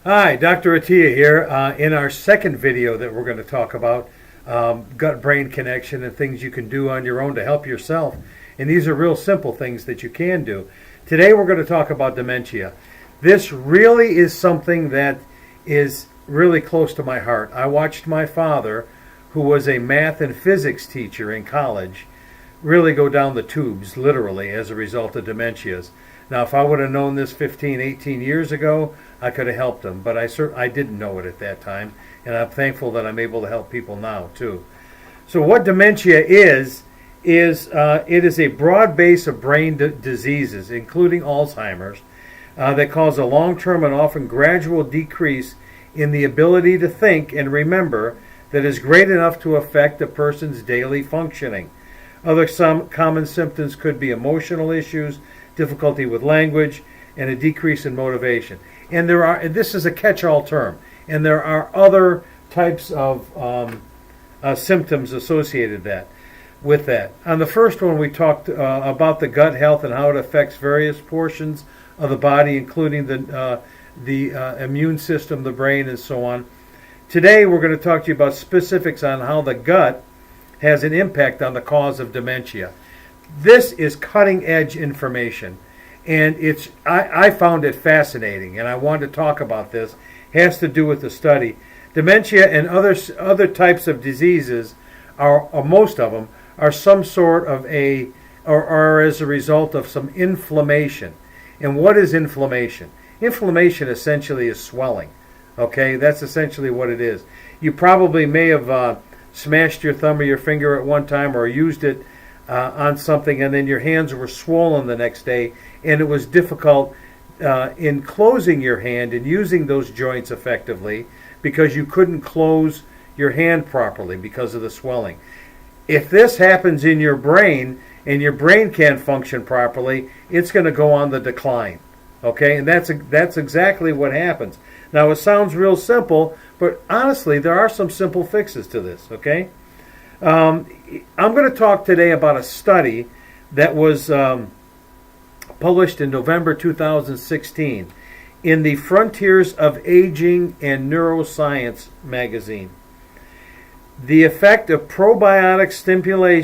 Hi, Dr. Attia here. In our second video that we're going to talk about gut-brain connection and things you can do on your own to help yourself. And these are real simple things that you can do. Today we're going to talk about dementia. This really is something that is really close to my heart. I watched my father, who was a math and physics teacher in college, really go down the tubes, literally, as a result of dementias. Now, if I would have known this 15, 18 years ago, I could have helped him, but I didn't know it at that time, and I'm thankful that I'm able to help people now, too. So what dementia is it is a broad base of brain diseases, including Alzheimer's, that cause a long-term and often gradual decrease in the ability to think and remember that is great enough to affect a person's daily functioning. Other common symptoms could be emotional issues, difficulty with language, and a decrease in motivation. And this is a catch-all term, and there are other types of symptoms associated with that. On the first one, we talked about the gut health and how it affects various portions of the body, including the immune system, the brain, and so on. Today, we're going to talk to you about specifics on how the gut has an impact on the cause of dementia. This is cutting-edge information, and I found it fascinating, and I wanted to talk about this. It has to do with the study. Dementia and other types of diseases, or most of them, are some sort of are as a result of some inflammation. And what is inflammation? Inflammation essentially is swelling. Okay, that's essentially what it is. You probably may have smashed your thumb or your finger at one time, or used it on something, and then your hands were swollen the next day, and it was difficult in closing your hand and using those joints effectively because you couldn't close your hand properly because of the swelling. If this happens in your brain and your brain can't function properly, it's going to go on the decline. Okay, and that's exactly what happens. Now, it sounds real simple, but honestly, there are some simple fixes to this. Okay. I'm going to talk today about a study that was published in November 2016 in the Frontiers of Aging and Neuroscience magazine. The effect of probiotic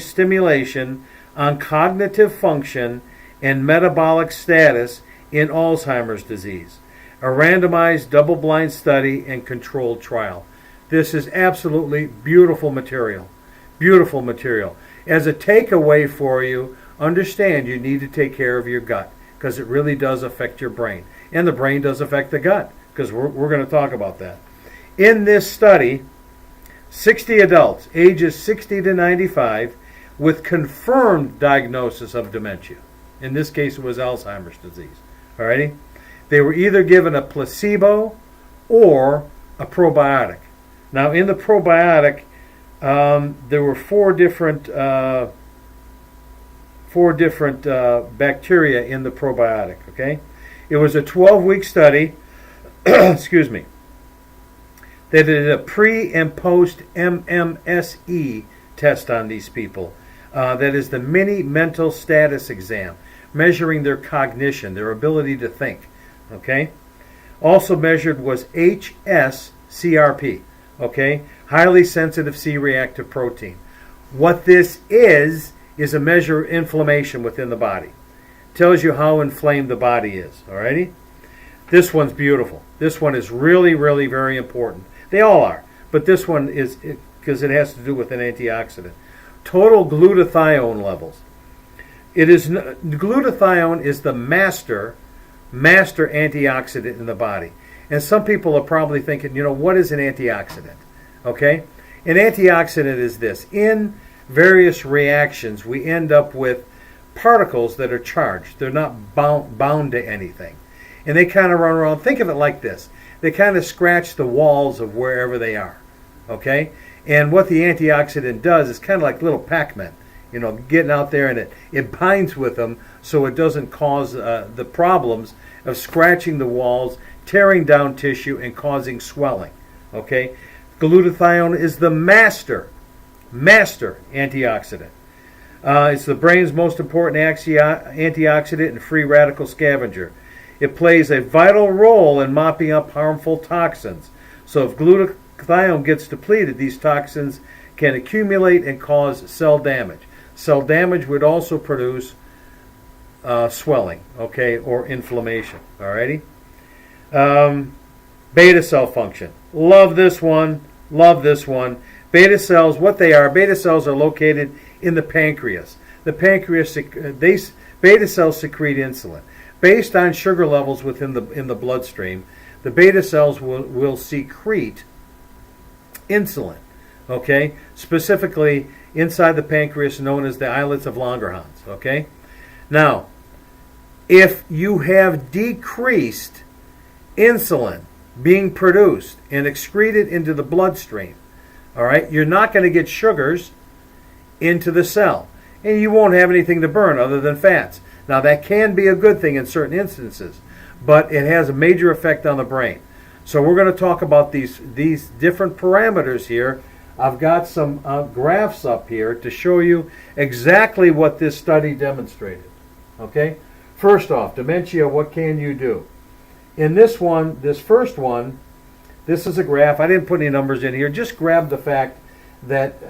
stimulation on cognitive function and metabolic status in Alzheimer's disease. A randomized double-blind study and controlled trial. This is absolutely beautiful material. Beautiful material. As a takeaway for you, understand you need to take care of your gut because it really does affect your brain. And the brain does affect the gut because we're going to talk about that. In this study, 60 adults, ages 60 to 95, with confirmed diagnosis of dementia. In this case, it was Alzheimer's disease. Alrighty? They were either given a placebo or a probiotic. Now, in the probiotic, there were four different bacteria in the probiotic. Okay, it was a 12-week study. Excuse me. They did a pre and post MMSE test on these people. That is the mini mental status exam, measuring their cognition, their ability to think. Okay. Also measured was HSCRP. Okay, highly sensitive C-reactive protein. What this is a measure of inflammation within the body. Tells you how inflamed the body is. Alrighty? This one's beautiful. This one is really, really very important. They all are, but this one is because it has to do with an antioxidant. Total glutathione levels. Glutathione is the master antioxidant in the body. And some people are probably thinking, what is an antioxidant? Okay? An antioxidant is this. In various reactions, we end up with particles that are charged. They're not bound to anything. And they kind of run around. Think of it like this. They kind of scratch the walls of wherever they are. Okay? And what the antioxidant does is kind of like little Pac-Man. Getting out there, and it binds with them so it doesn't cause the problems of scratching the walls, tearing down tissue, and causing swelling. Okay? Glutathione is the master antioxidant. It's the brain's most important antioxidant and free radical scavenger. It plays a vital role in mopping up harmful toxins. So if glutathione gets depleted, these toxins can accumulate and cause cell damage. Cell damage would also produce swelling, okay, or inflammation. Alrighty. Beta cell function. Love this one. Love this one. Beta cells, what they are, beta cells are located in the pancreas. The pancreas, beta cells secrete insulin. Based on sugar levels within the bloodstream, the beta cells will secrete insulin, okay? Specifically inside the pancreas, known as the islets of Langerhans, okay? Now, if you have decreased insulin being produced and excreted into the bloodstream, all right, you're not going to get sugars into the cell, and you won't have anything to burn other than fats. Now, that can be a good thing in certain instances, but it has a major effect on the brain. So we're going to talk about these different parameters here. I've got some graphs up here to show you exactly what this study demonstrated. Okay? First off, dementia, what can you do? In this one, this first one, this is a graph. I didn't put any numbers in here. Just grab the fact that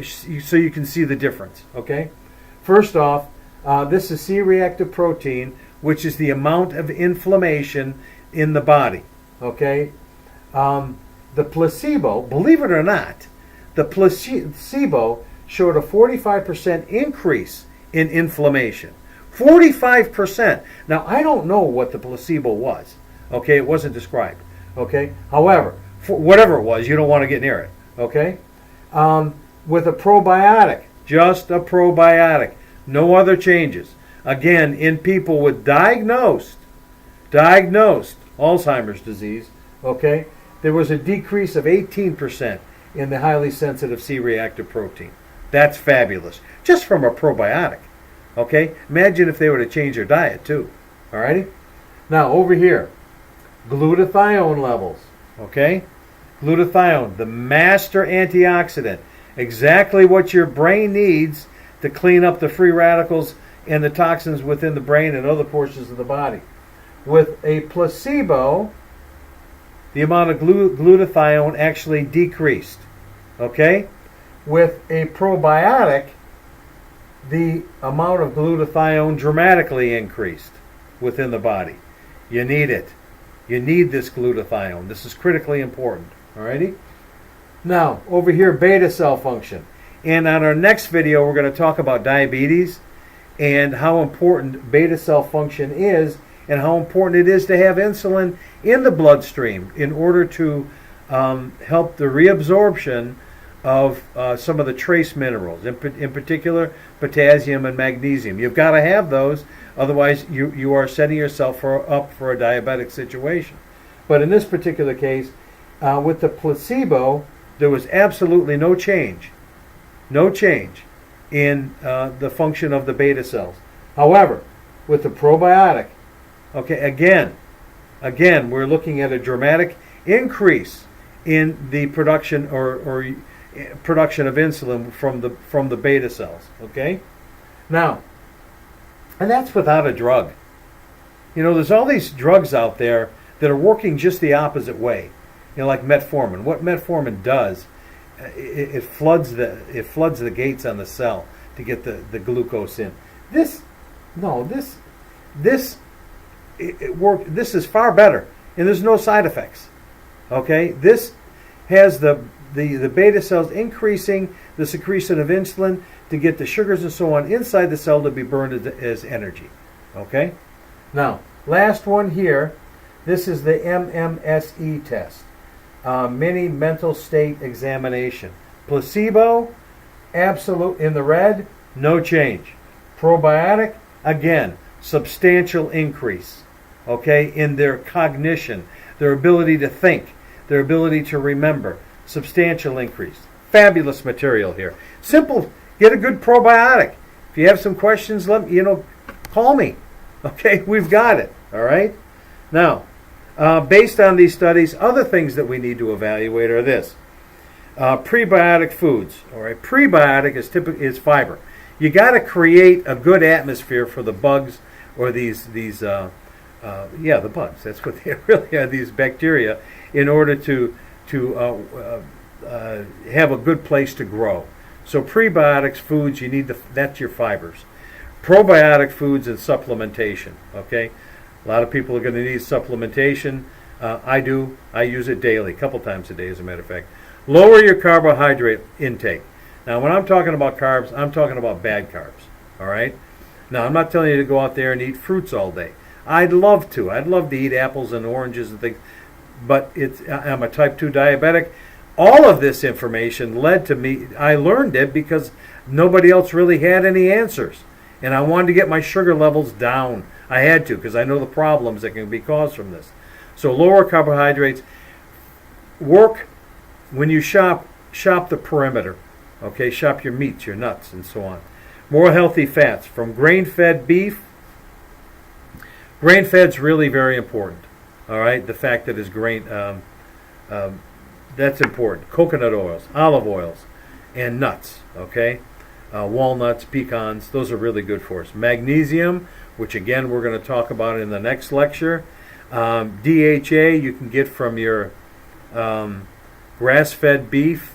so you can see the difference. Okay? First off, this is C-reactive protein, which is the amount of inflammation in the body. Okay? The placebo, believe it or not, the placebo showed a 45% increase in inflammation. 45%. Now, I don't know what the placebo was. Okay? It wasn't described. Okay? However, for whatever it was, you don't want to get near it. Okay? With a probiotic, just a probiotic. No other changes. Again, in people with diagnosed Alzheimer's disease, okay, there was a decrease of 18% in the highly sensitive C-reactive protein. That's fabulous. Just from a probiotic. Okay? Imagine if they were to change their diet too. Alrighty? Now, over here, glutathione levels. Okay? Glutathione, the master antioxidant. Exactly what your brain needs to clean up the free radicals and the toxins within the brain and other portions of the body. With a placebo, the amount of glutathione actually decreased. Okay? With a probiotic, the amount of glutathione dramatically increased within the body. You need it. You need this glutathione. This is critically important. Alrighty? Now, over here, beta cell function. And on our next video, we're going to talk about diabetes and how important beta cell function is and how important it is to have insulin in the bloodstream in order to help the reabsorption of some of the trace minerals, in particular potassium and magnesium. You've got to have those, otherwise you are setting yourself up for a diabetic situation. But in this particular case, with the placebo, there was absolutely no change in the function of the beta cells. However, with the probiotic, okay, again, we're looking at a dramatic increase in the production or production of insulin from the beta cells. Okay, now, and that's without a drug. You know, there's all these drugs out there that are working just the opposite way. You know, like metformin. What metformin does, it floods the gates on the cell to get the glucose in. This is far better, and there's no side effects. Okay, this has the beta cells increasing the secretion of insulin to get the sugars and so on inside the cell to be burned as energy. Okay, now last one here. This is the MMSE test. Mini mental state examination. Placebo, absolute in the red, no change. Probiotic, again, substantial increase, okay, in their cognition, their ability to think, their ability to remember, substantial increase. Fabulous material here. Simple. Get a good probiotic. If you have some questions, call me. Okay, we've got it. All right. Now, based on these studies, other things that we need to evaluate are this: prebiotic foods. All right, prebiotic is fiber. You got to create a good atmosphere for the bugs or these yeah, the bugs. That's what they really are. These bacteria, in order to have a good place to grow. So prebiotics foods, you need that's your fibers. Probiotic foods and supplementation. Okay, a lot of people are going to need supplementation. I do. I use it daily, a couple times a day, as a matter of fact. Lower your carbohydrate intake. Now, when I'm talking about carbs, I'm talking about bad carbs. All right. Now, I'm not telling you to go out there and eat fruits all day. I'd love to. I'd love to eat apples and oranges and things, but I'm a type 2 diabetic. All of this information led to me. I learned it because nobody else really had any answers. And I wanted to get my sugar levels down. I had to, because I know the problems that can be caused from this. So lower carbohydrates. Work when you shop the perimeter. Okay, shop your meats, your nuts, and so on. More healthy fats from grain-fed beef. Grain-fed's really very important. All right, the fact that it's grain, that's important. Coconut oils, olive oils, and nuts. Okay, walnuts, pecans, those are really good for us. Magnesium, which again we're going to talk about in the next lecture. DHA you can get from your grass-fed beef.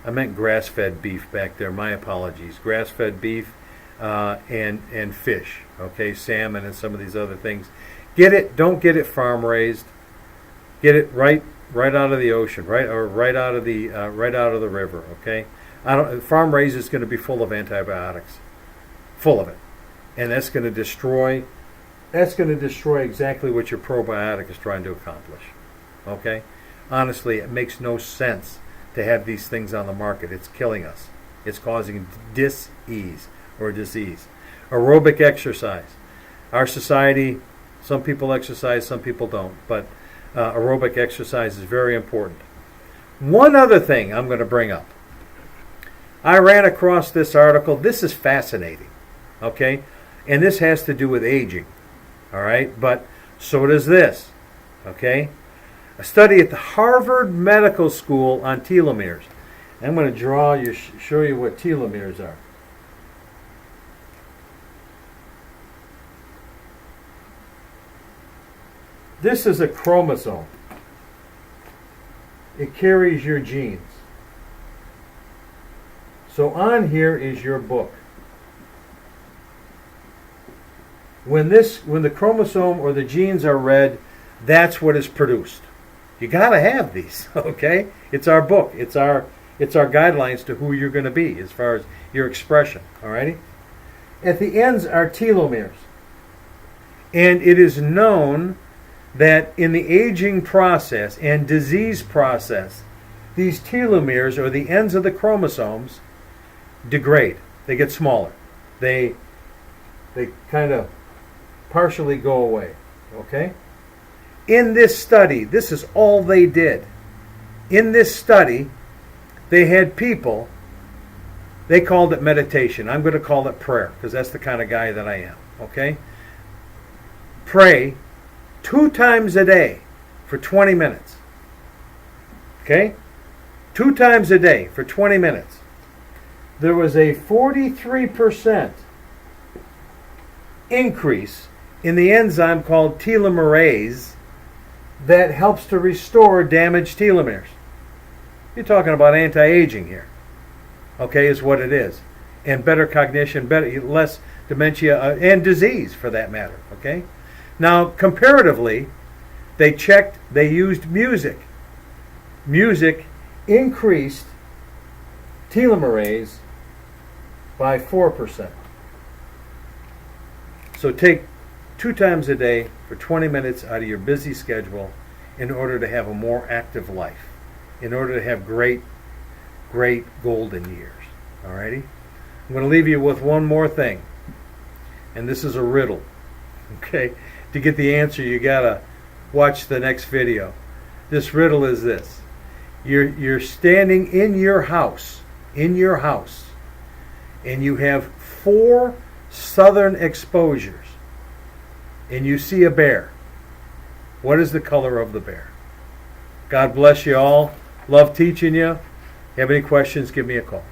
I meant grass-fed beef back there. My apologies. Grass-fed beef and fish. Okay, salmon and some of these other things. Get it. Don't get it farm-raised. Get it right out of the ocean, right out of the river. Okay, farm-raised is going to be full of antibiotics, full of it, and that's going to destroy. That's going to destroy exactly what your probiotic is trying to accomplish. Okay, honestly, it makes no sense to have these things on the market. It's killing us. It's causing dis-ease or disease. Aerobic exercise. Our society, some people exercise, some people don't, but aerobic exercise is very important. One other thing I'm going to bring up. I ran across this article. This is fascinating, okay? And this has to do with aging, all right? But so does this, okay? A study at the Harvard Medical School on telomeres. I'm going to show you what telomeres are. This is a chromosome. It carries your genes. So on here is your book. When the chromosome or the genes are read, that's what is produced. You got to have these, okay? It's our book. It's our guidelines to who you're going to be as far as your expression, all righty? At the ends are telomeres. And it is known that in the aging process and disease process, these telomeres, or the ends of the chromosomes, degrade. They get smaller. They kind of partially go away, okay? In this study, this is all they did. In this study, they had people, they called it meditation. I'm going to call it prayer, because that's the kind of guy that I am, okay? Pray 2 times a day for 20 minutes. Okay? 2 times a day for 20 minutes. There was a 43% increase in the enzyme called telomerase that helps to restore damaged telomeres. You're talking about anti-aging here. Okay, is what it is. And better cognition, less dementia, and disease for that matter. Okay? Now, comparatively, they used music. Music increased telomerase by 4%. So take 2 times a day for 20 minutes out of your busy schedule in order to have a more active life, in order to have great, great golden years. Alrighty? I'm going to leave you with one more thing, and this is a riddle. Okay? To get the answer, you got to watch the next video. This riddle is this. You're standing in your house, and you have 4 southern exposures, and you see a bear. What is the color of the bear? God bless you all. Love teaching you. Have any questions, give me a call.